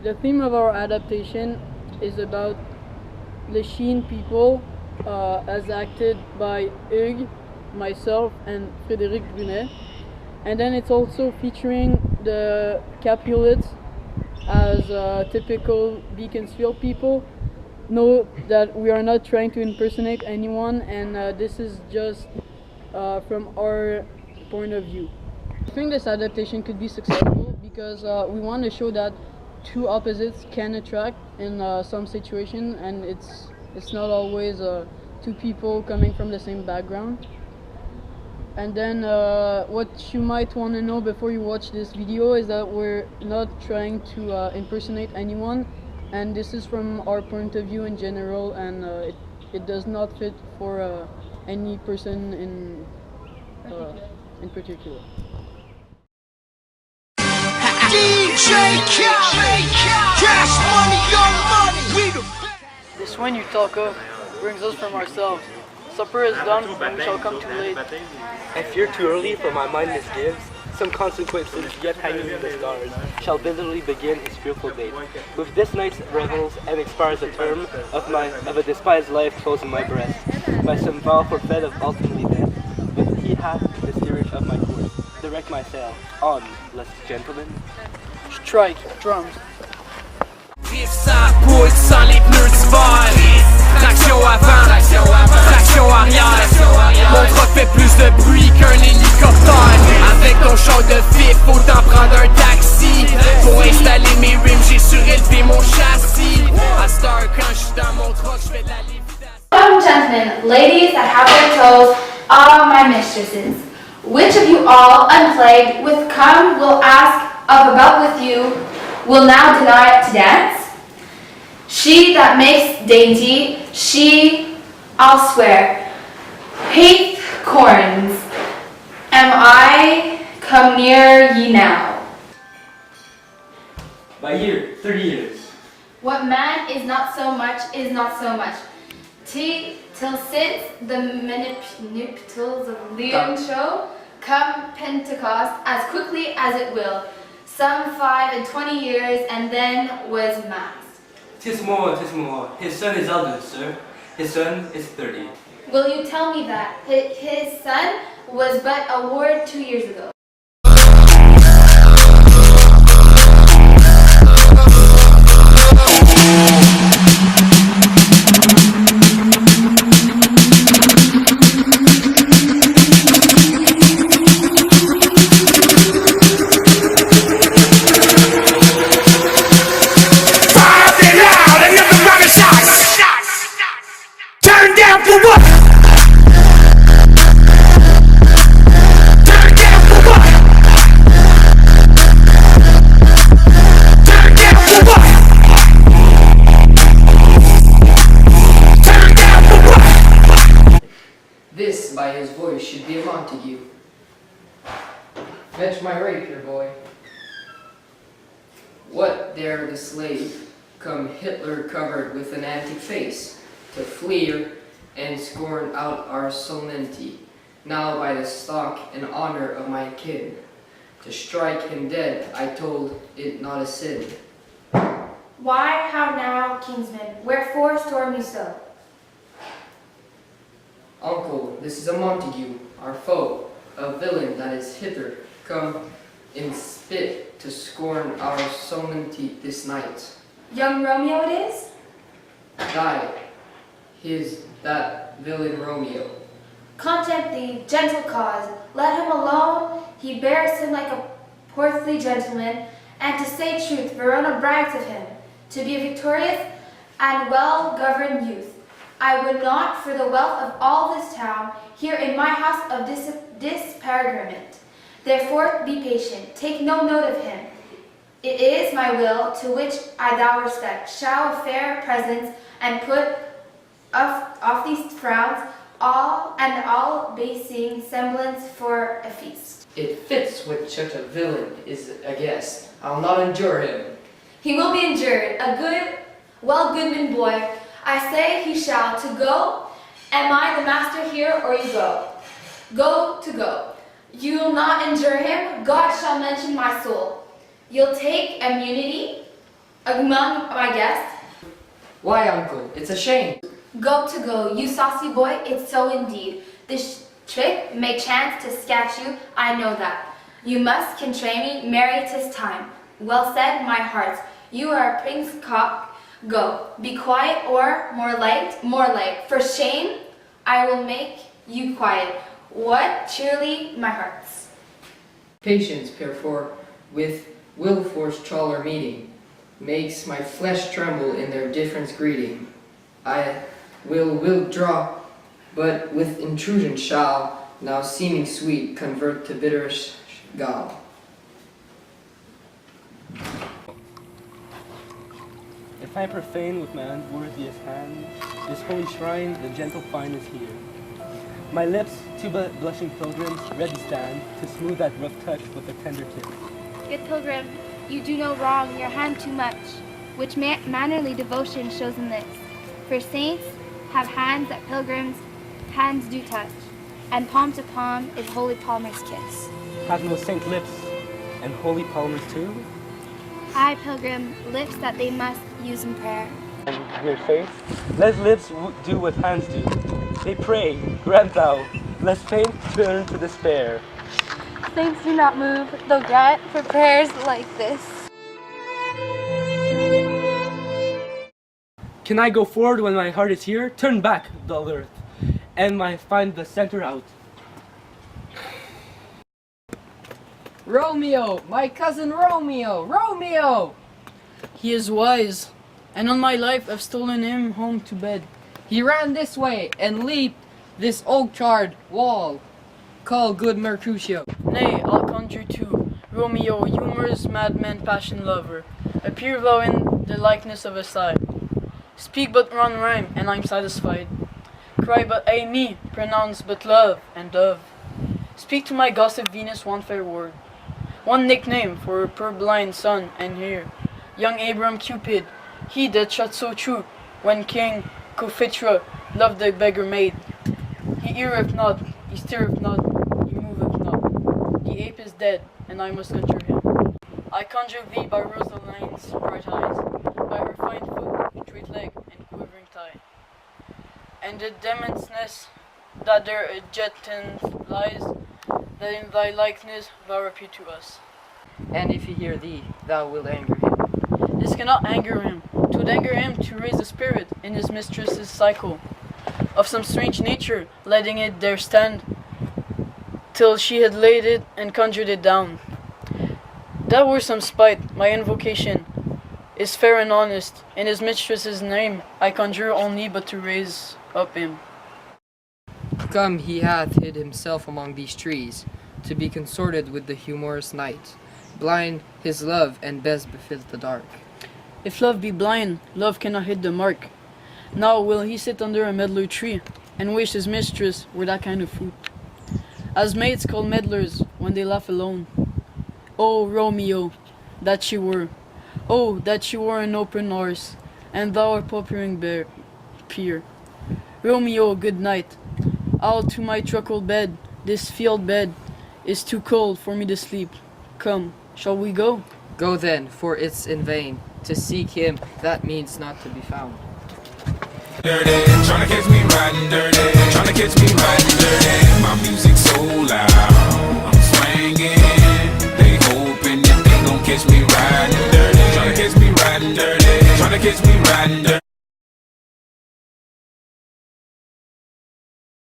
The theme of our adaptation is about Lachine people as acted by Hugues, myself, and Frédéric Brunet. And then it's also featuring the Capulets as typical Beaconsfield people. Note that we are not trying to impersonate anyone, and this is just from our point of view. I think this adaptation could be successful because we want to show that two opposites can attract in some situation, and it's not always two people coming from the same background. And then what you might want to know before you watch this video is that we're not trying to impersonate anyone, and this is from our point of view in general, and it does not fit for any person in particular. DJ Cash Money, Young Money, we the This wine you talk of brings us from ourselves. Supper is done, and we shall come too late. I fear too early, for my mind misgives. Some consequences yet hanging in the stars shall bitterly begin his fearful date. With this night's revels and expires the term of a despised life closing my breast, by some vow forfeit of ultimately death. But he hath the steerage of my course. Direct my sail on, blessed gentlemen. Strike, drums. Rive sa poudre sans les pneus d'hiver. Traction avant, traction arrière. Mon truck fait plus de bruit qu'un hélicoptère. Avec ton char de fif, faut t'en prendre un taxi. Pour installer mes rims, j'ai surélevé mon châssis. À cette heure, quand j'suis dans mon truck, j'fais de la lévitation. Welcome, gentlemen, ladies that have their toes, all my mistresses. Which of you all, unplagued with come, will ask of about with you, will now deny to dance? She that makes dainty, she, I'll swear, hath corns. Am I come near ye now? By year, 30 years. What man is not so much is not so much. Till since the nuptials of Leon show, come Pentecost as quickly as it will, some 25 years, and then was mass. 'Tis more, 'tis more. His son is elder, sir. His son is 30. Will you tell me that his son was but a ward 2 years ago? This, by his voice, should be a Montague. Fetch my rapier, boy. What dare the slave, come Hitler covered with an antic face, to fleer and scorn out our solemnity, now by the stock and honor of my kin. To strike him dead, I told it not a sin. Why, how now, kinsman, wherefore storm you so? Uncle, this is a Montague, our foe, a villain that is hither come in spit to scorn our solemnity this night. Young Romeo it is? Die, that villain Romeo. Content thee, gentle cause, let him alone, he bears him like a portly gentleman, and to say truth, Verona brags of him, to be a victorious and well-governed youth. I would not, for the wealth of all this town, here in my house of disparagement. Therefore be patient, take no note of him. It is my will, to which I thou respect, shall fair presence, and put off these frowns, all basing semblance for a feast. It fits with such a villain is a guest. I'll not endure him. He will be endured, a good, well-goodman boy. I say he shall to go. Am I the master here, or you go? Go to go. You'll not endure him. God shall mention my soul. You'll take immunity among my guests? Why, uncle? It's a shame. Go, you saucy boy, it's so indeed. This trick may chance to sketch you, I know that. You must contray me, marry 'tis time. Well said, my heart. You are a prince cock. Go, be quiet, or more light. For shame, I will make you quiet. What cheerly, my hearts. Patience, therefore, with will force trawler meeting, makes my flesh tremble in their difference greeting. I will withdraw, but with intrusion shall, now seeming sweet, convert to bitterish gall. If I profane with my unworthiest hand this holy shrine, the gentle fine is here. My lips, two blushing pilgrims, ready stand to smooth that rough touch with a tender tip. Good pilgrim, you do no wrong, your hand too much, which mannerly devotion shows in this. For saints have hands that pilgrims' hands do touch, and palm to palm is holy palmer's kiss. Have no saint lips and holy palmers too? I, pilgrim, lips that they must use in prayer. And your faith? Let lips do what hands do. They pray, grant thou, lest faith turn to despair. Saints do not move, though grant for prayers like this. Can I go forward when my heart is here? Turn back, dull earth, and find the center out. Romeo! My cousin Romeo! Romeo! He is wise, and on my life I've stolen him home to bed. He ran this way and leaped this oak-charred wall. Call good Mercutio. Nay, I'll conjure too. Romeo, humor's madman, passion lover, appear thou in the likeness of a sigh. Speak but one rhyme, and I'm satisfied. Cry but ay me, pronounce but love and dove. Speak to my gossip Venus one fair word, one nickname for her purblind son, and hear young Abram Cupid, he that shot so true when King Cophetua loved the beggar maid. He heareth not, he stirreth not, he moveth not. The ape is dead, and I must conjure him. I conjure thee by Rosaline's bright eyes, by her fine foot, straight leg, and quivering thigh, and the demon'sness that there adjutant lies, that in thy likeness thou appear to us. And if he hear thee, thou wilt anger him. This cannot anger him. 'Twould anger him to raise the spirit in his mistress's cycle, of some strange nature, letting it there stand, till she had laid it and conjured it down. That were some spite, my invocation is fair and honest. In his mistress's name I conjure only but to raise up him. Come, he hath hid himself among these trees, to be consorted with the humorous night. Blind his love, and best befits the dark. If love be blind, love cannot hit the mark. Now will he sit under a medlar tree, and wish his mistress were that kind of fruit, as maids call medlars when they laugh alone. Oh, Romeo, that she were! Oh, that she were an open horse, and thou a puppering peer! Romeo, good night. I'll to my truckle bed. This field bed is too cold for me to sleep. Come, shall we go? Go then, for it's in vain to seek him that means not to be found. Dirty, tryna catch me riding dirty, tryna catch me riding dirty. My music so loud, I'm swinging. They hoping that they gon' catch me riding dirty, tryna catch me riding dirty, tryna catch me riding dirty.